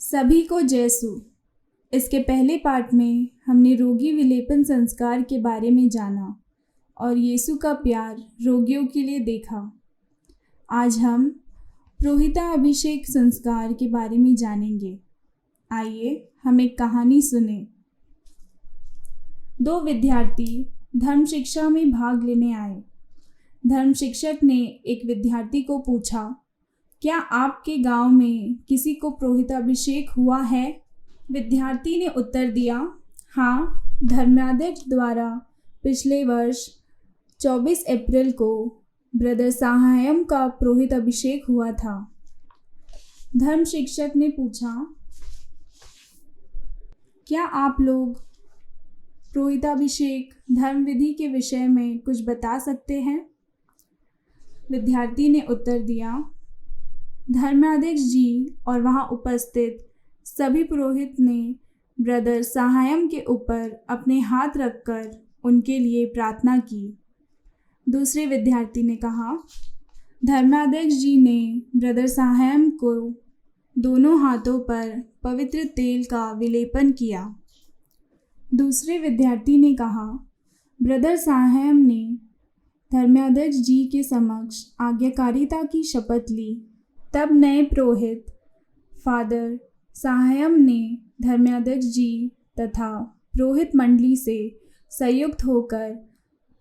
सभी को जयसु। इसके पहले पार्ट में हमने रोगी विलेपन संस्कार के बारे में जाना और यीशु का प्यार रोगियों के लिए देखा। आज हम पुरोहिता अभिषेक संस्कार के बारे में जानेंगे। आइए हम एक कहानी सुने। दो विद्यार्थी धर्म शिक्षा में भाग लेने आए। धर्म शिक्षक ने एक विद्यार्थी को पूछा, क्या आपके गांव में किसी को पुरोहिताभिषेक हुआ है? विद्यार्थी ने उत्तर दिया, हाँ, धर्माध्यक्ष द्वारा पिछले वर्ष 24 अप्रैल को ब्रदर साहायम का पुरोहिताभिषेक हुआ था। धर्म शिक्षक ने पूछा, क्या आप लोग पुरोहिताभिषेक धर्म विधि के विषय में कुछ बता सकते हैं? विद्यार्थी ने उत्तर दिया, धर्माध्यक्ष जी और वहां उपस्थित सभी पुरोहित ने ब्रदर साहायम के ऊपर अपने हाथ रखकर उनके लिए प्रार्थना की। दूसरे विद्यार्थी ने कहा, धर्माध्यक्ष जी ने ब्रदर साहायम को दोनों हाथों पर पवित्र तेल का विलेपन किया। दूसरे विद्यार्थी ने कहा, ब्रदर साहायम ने धर्माध्यक्ष जी के समक्ष आज्ञाकारिता की शपथ ली। तब नए पुरोहित फादर साहायम ने धर्माध्यक्ष जी तथा पुरोहित मंडली से संयुक्त होकर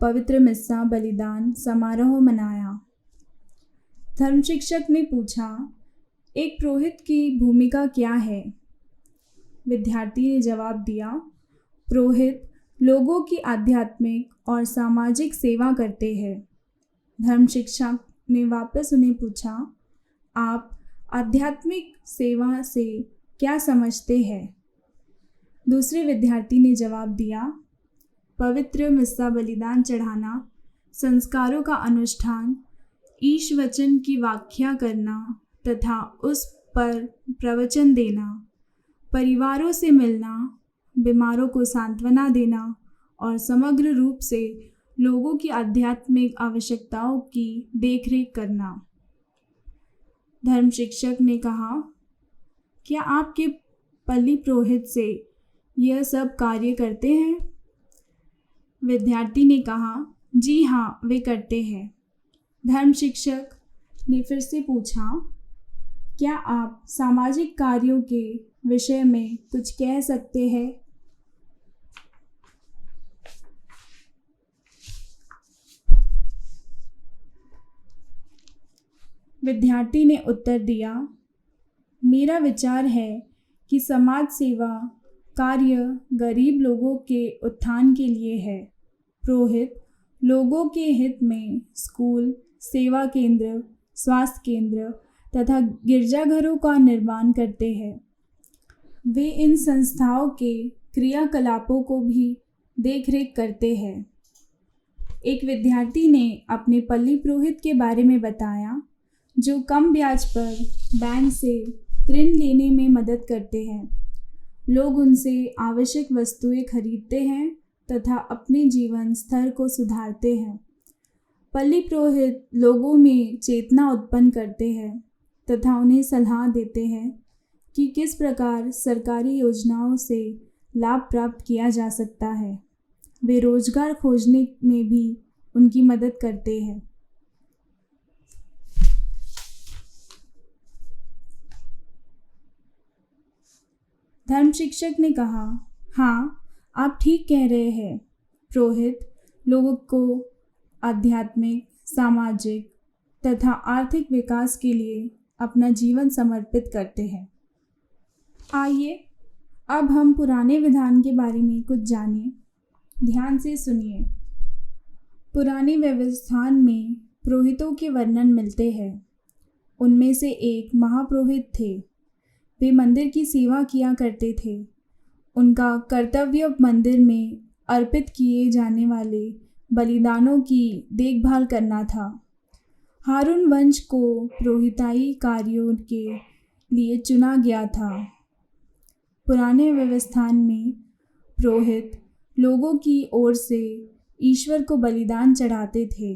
पवित्र मिस्सा बलिदान समारोह मनाया। धर्म शिक्षक ने पूछा, एक पुरोहित की भूमिका क्या है? विद्यार्थी ने जवाब दिया, पुरोहित लोगों की आध्यात्मिक और सामाजिक सेवा करते हैं। धर्म शिक्षक ने वापस उन्हें पूछा, आप आध्यात्मिक सेवा से क्या समझते हैं? दूसरे विद्यार्थी ने जवाब दिया, पवित्र मिस्सा बलिदान चढ़ाना, संस्कारों का अनुष्ठान, ईश वचन की व्याख्या करना तथा उस पर प्रवचन देना, परिवारों से मिलना, बीमारों को सांत्वना देना और समग्र रूप से लोगों की आध्यात्मिक आवश्यकताओं की देखरेख करना। धर्म शिक्षक ने कहा, क्या आपके पल्ली पुरोहित से यह सब कार्य करते हैं? विद्यार्थी ने कहा, जी हाँ, वे करते हैं। धर्म शिक्षक ने फिर से पूछा, क्या आप सामाजिक कार्यों के विषय में कुछ कह सकते हैं? विद्यार्थी ने उत्तर दिया, मेरा विचार है कि समाज सेवा कार्य गरीब लोगों के उत्थान के लिए है। पुरोहित लोगों के हित में स्कूल, सेवा केंद्र, स्वास्थ्य केंद्र तथा गिरजाघरों का निर्माण करते हैं। वे इन संस्थाओं के क्रियाकलापों को भी देखरेख करते हैं। एक विद्यार्थी ने अपने पल्ली पुरोहित के बारे में बताया, जो कम ब्याज पर बैंक से ऋण लेने में मदद करते हैं। लोग उनसे आवश्यक वस्तुएं खरीदते हैं तथा अपने जीवन स्तर को सुधारते हैं। पल्ली पुरोहित लोगों में चेतना उत्पन्न करते हैं तथा उन्हें सलाह देते हैं कि किस प्रकार सरकारी योजनाओं से लाभ प्राप्त किया जा सकता है। वे रोजगार खोजने में भी उनकी मदद करते हैं। धर्म शिक्षक ने कहा, हाँ, आप ठीक कह रहे हैं। पुरोहित लोगों को आध्यात्मिक, सामाजिक तथा आर्थिक विकास के लिए अपना जीवन समर्पित करते हैं। आइए अब हम पुराने विधान के बारे में कुछ जानें। ध्यान से सुनिए। पुराने व्यवस्थान में पुरोहितों के वर्णन मिलते हैं। उनमें से एक महापुरोहित थे। वे मंदिर की सेवा किया करते थे। उनका कर्तव्य मंदिर में अर्पित किए जाने वाले बलिदानों की देखभाल करना था। हारून वंश को पुरोहिताई कार्यों के लिए चुना गया था। पुराने व्यवस्थान में पुरोहित लोगों की ओर से ईश्वर को बलिदान चढ़ाते थे।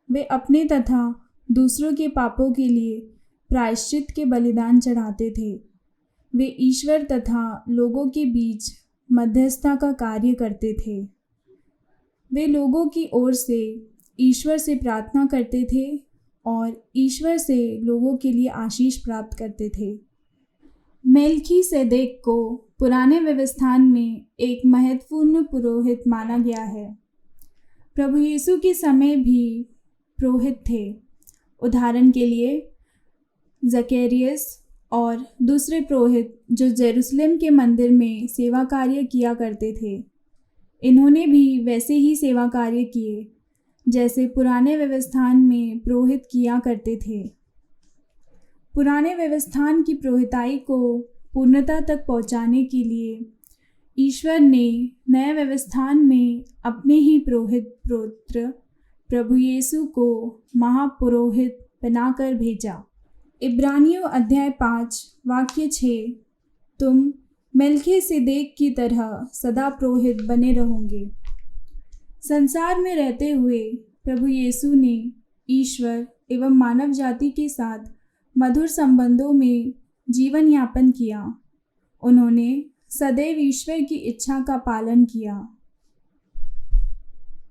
वे अपने तथा दूसरों के पापों के लिए प्रायश्चित के बलिदान चढ़ाते थे। वे ईश्वर तथा लोगों के बीच मध्यस्थता का कार्य करते थे। वे लोगों की ओर से ईश्वर से प्रार्थना करते थे और ईश्वर से लोगों के लिए आशीष प्राप्त करते थे। मेल्कीसेदेक को पुराने व्यवस्थान में एक महत्वपूर्ण पुरोहित माना गया है। प्रभु यीशु के समय भी पुरोहित थे। उदाहरण के लिए जकरियस और दूसरे पुरोहित जो जेरूसलम के मंदिर में सेवा कार्य किया करते थे, इन्होंने भी वैसे ही सेवा कार्य किए जैसे पुराने व्यवस्थान में पुरोहित किया करते थे। पुराने व्यवस्थान की पुरोहिताई को पूर्णता तक पहुंचाने के लिए ईश्वर ने नए व्यवस्थान में अपने ही पुरोहित पुत्र प्रभु यीशु को महापुरोहित बनाकर भेजा। इब्रानियों अध्याय 5 वाक्य 6, तुम मेल्कीसेदेक की तरह सदा पुरोहित बने रहोगे। संसार में रहते हुए प्रभु यीशु ने ईश्वर एवं मानव जाति के साथ मधुर संबंधों में जीवन यापन किया। उन्होंने सदैव ईश्वर की इच्छा का पालन किया।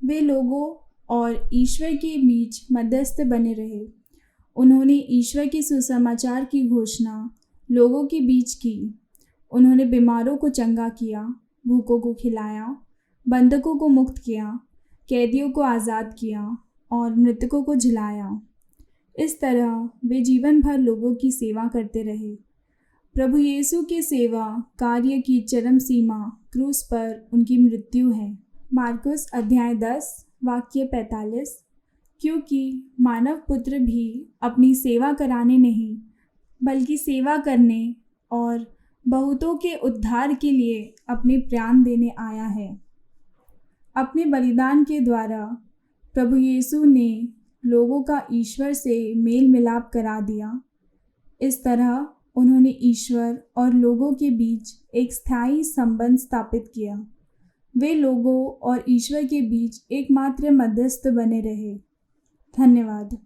वे लोगों और ईश्वर के बीच मध्यस्थ बने रहे। उन्होंने ईश्वर के सुसमाचार की घोषणा लोगों के बीच की। उन्होंने बीमारों को चंगा किया, भूखों को खिलाया, बंधकों को मुक्त किया, कैदियों को आज़ाद किया और मृतकों को जिलाया। इस तरह वे जीवन भर लोगों की सेवा करते रहे। प्रभु यीशु के सेवा कार्य की चरम सीमा क्रूस पर उनकी मृत्यु है। मार्कुस अध्याय 10 वाक्य 45, क्योंकि मानव पुत्र भी अपनी सेवा कराने नहीं बल्कि सेवा करने और बहुतों के उद्धार के लिए अपने प्राण देने आया है। अपने बलिदान के द्वारा प्रभु यीशु ने लोगों का ईश्वर से मेल मिलाप करा दिया। इस तरह उन्होंने ईश्वर और लोगों के बीच एक स्थायी संबंध स्थापित किया। वे लोगों और ईश्वर के बीच एकमात्र मध्यस्थ बने रहे। धन्यवाद।